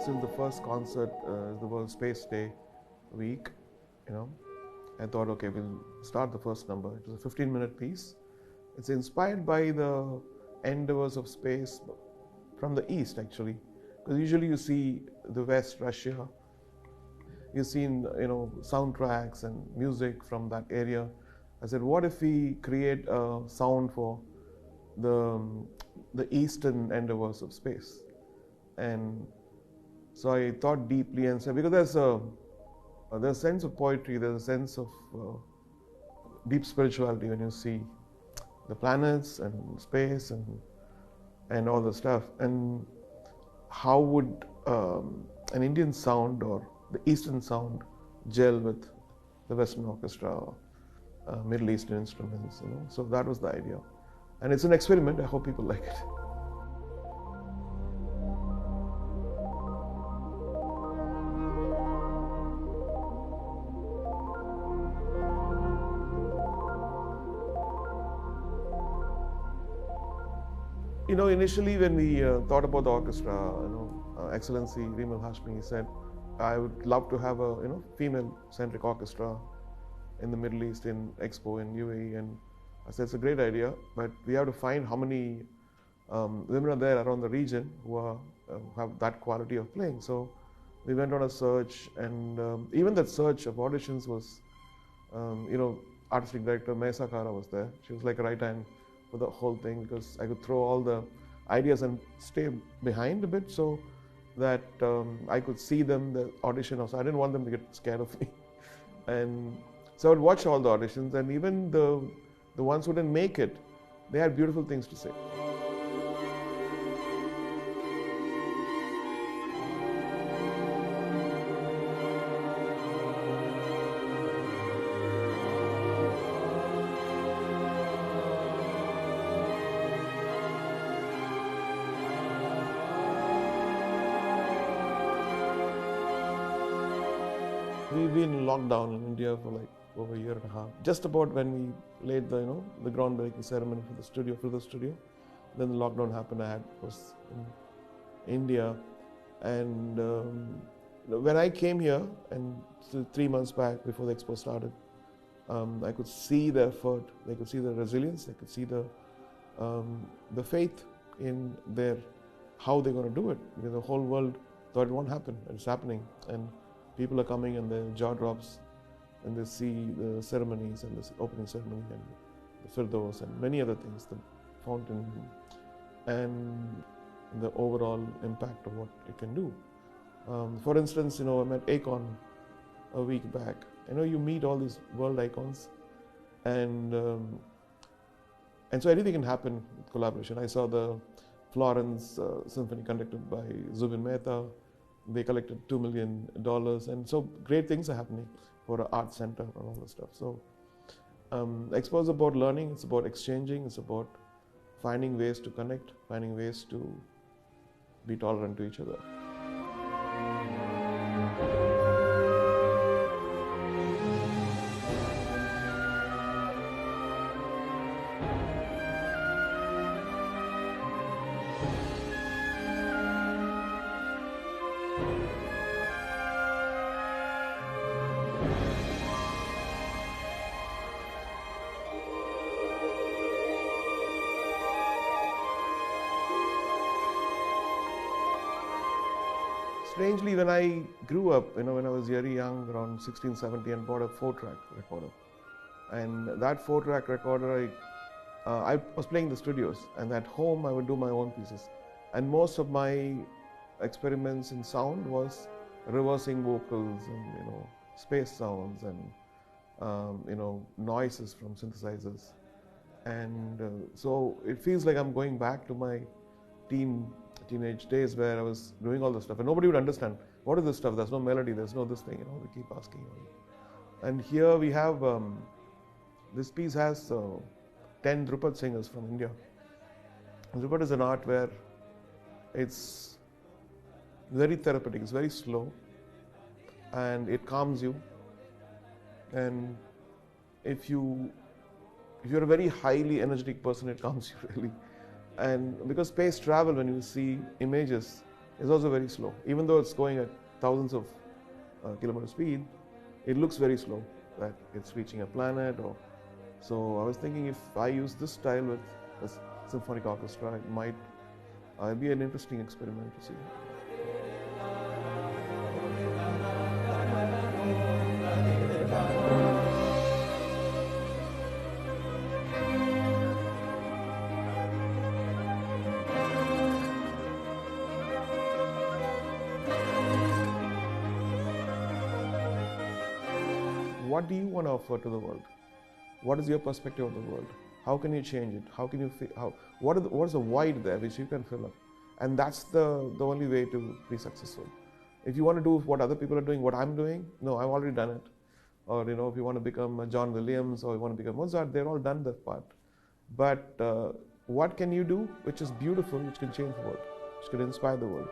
since the first concert is the World Space Day week, I thought, okay, we'll start the first number. It was a 15-minute piece. It's inspired by the endeavors of space from the East, actually. Because usually you see the West, Russia, you've seen, soundtracks and music from that area. I said, what if we create a sound for the Eastern endeavors of space? And so I thought deeply and said, because there's a sense of poetry, there's a sense of deep spirituality when you see the planets and space and all the stuff. And how would an Indian sound or the Eastern sound gel with the Western orchestra, Middle Eastern instruments, So that was the idea. And it's an experiment. I hope people like it. Initially when we thought about the orchestra, Excellency Rimal Hashmi said, I would love to have a female-centric orchestra in the Middle East, in Expo, in UAE, and I said it's a great idea, but we have to find how many women are there around the region who have that quality of playing. So we went on a search, and even that search of auditions was, artistic director Maisa Kara was there. She was like a right hand for the whole thing, because I could throw all the ideas and stay behind a bit so that I could see them, the audition also. I didn't want them to get scared of me. And so I would watch all the auditions, and even the ones who didn't make it, they had beautiful things to say. We've been in lockdown in India for like over a year and a half. Just about when we laid the groundbreaking ceremony for the studio, then the lockdown happened. I was in India, and when I came here, and 3 months back before the expo started, I could see the effort, I could see the resilience, I could see the faith in how they're going to do it. Because the whole world thought it won't happen, it's happening, and people are coming and their jaw drops, and they see the ceremonies and the opening ceremony and the Firdaus and many other things, the fountain, and the overall impact of what it can do. For instance, I'm at Akon a week back. You meet all these world icons, and so anything can happen with collaboration. I saw the Florence Symphony conducted by Zubin Mehta. They collected $2 million, and so great things are happening for an art center and all this stuff. So Expo is about learning, it's about exchanging, it's about finding ways to connect, finding ways to be tolerant to each other. Strangely, when I grew up, when I was very young, around 16, 17, and bought a 4-track recorder. And that 4-track recorder, I was playing the studios, and at home I would do my own pieces. And most of my experiments in sound was reversing vocals and space sounds and noises from synthesizers. And so it feels like I'm going back to my teenage days where I was doing all this stuff, and nobody would understand what is this stuff. There's no melody, there's no this thing. We keep asking. And here we have this piece has 10 Drupad singers from India. Drupad is an art where it's very therapeutic. It's very slow, and it calms you. And if you're a very highly energetic person, it calms you really. And because space travel, when you see images, is also very slow. Even though it's going at thousands of kilometer speed, it looks very slow, that it's reaching a planet. Or so I was thinking, if I use this style with a symphonic orchestra, it might be an interesting experiment to see. What do you want to offer to the world? What is your perspective of the world? How can you change it? How can you what is the void there which you can fill up? And that's the only way to be successful. If you want to do what other people are doing, what I'm doing, no, I've already done it. Or if you want to become a John Williams, or you want to become Mozart, they're all done that part. But what can you do which is beautiful, which can change the world, which can inspire the world?